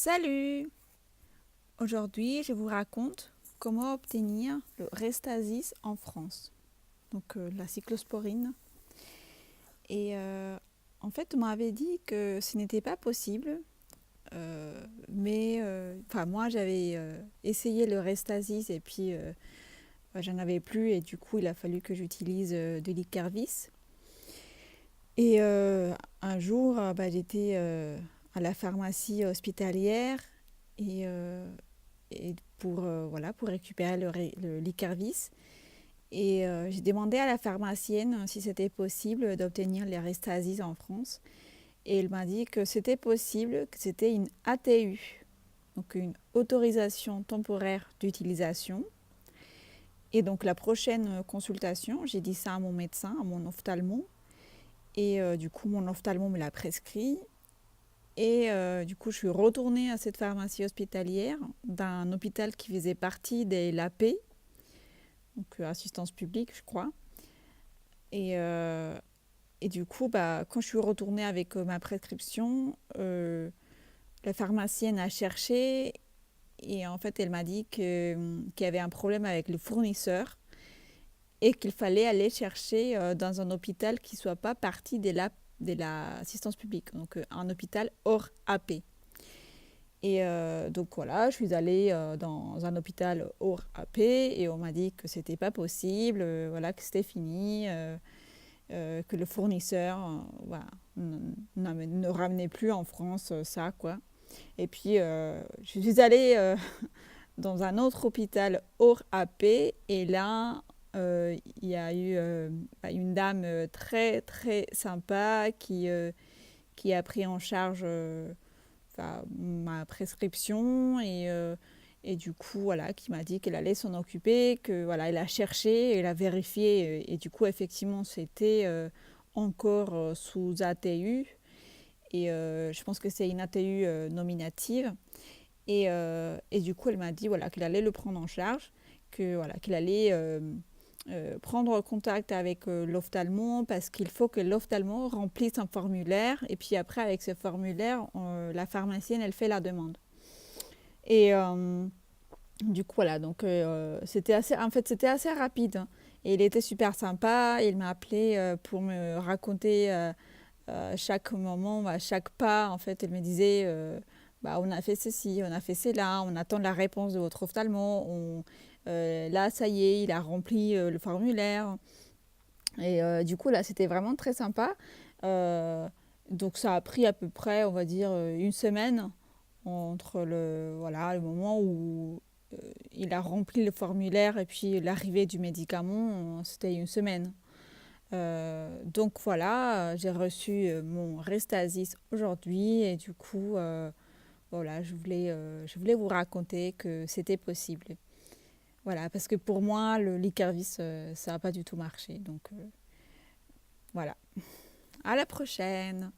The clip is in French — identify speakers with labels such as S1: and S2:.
S1: Salut! Aujourd'hui, je vous raconte comment obtenir le Restasis en France, donc la cyclosporine. Et en fait, on m'avait dit que ce n'était pas possible, mais moi j'avais essayé le Restasis et puis j'en avais plus et du coup il a fallu que j'utilise de l'Icarvis. Et un jour, j'étais à la pharmacie hospitalière et, pour récupérer l'Icarvis. Et j'ai demandé à la pharmacienne si c'était possible d'obtenir les Restasis en France. Et elle m'a dit que c'était possible, que c'était une ATU, donc une autorisation temporaire d'utilisation. Et donc la prochaine consultation, j'ai dit ça à mon médecin, à mon ophtalmo. Et du coup, mon ophtalmo me l'a prescrit. Et du coup, je suis retournée à cette pharmacie hospitalière d'un hôpital qui faisait partie des LAP, donc assistance publique, je crois. Et, euh, et du coup, quand je suis retournée avec ma prescription, la pharmacienne a cherché et en fait, elle m'a dit qu'il y avait un problème avec le fournisseur et qu'il fallait aller chercher dans un hôpital qui ne soit pas partie de l'assistance publique, donc un hôpital hors AP. Et donc voilà, je suis allée dans un hôpital hors AP et on m'a dit que c'était pas possible, voilà, que c'était fini, que le fournisseur voilà, ne ramenait plus en France ça, quoi. Et puis je suis allée dans un autre hôpital hors AP et là, il y a eu une dame très très sympa qui a pris en charge ma prescription et du coup voilà qui m'a dit qu'elle allait s'en occuper, que voilà elle a cherché, elle a vérifié et du coup effectivement c'était encore sous ATU et je pense que c'est une ATU nominative et du coup elle m'a dit voilà qu'elle allait le prendre en charge, que voilà qu'il allait prendre contact avec l'ophtalmo parce qu'il faut que l'ophtalmo remplisse un formulaire et puis après avec ce formulaire la pharmacienne elle fait la demande et du coup voilà donc c'était assez rapide, hein. Et il était super sympa, il m'a appelé pour me raconter chaque moment, chaque pas en fait. Elle me disait on a fait ceci, on a fait cela, on attend la réponse de votre ophtalmo, là ça y est il a rempli le formulaire. Et du coup, là, c'était vraiment très sympa. Donc, ça a pris à peu près, on va dire, une semaine entre le moment où il a rempli le formulaire et puis l'arrivée du médicament, c'était une semaine. Donc voilà, j'ai reçu mon Restasis aujourd'hui et du coup, voilà, je voulais vous raconter que c'était possible. Voilà, parce que pour moi, l'Icarvis, ça n'a pas du tout marché. Donc voilà. À la prochaine!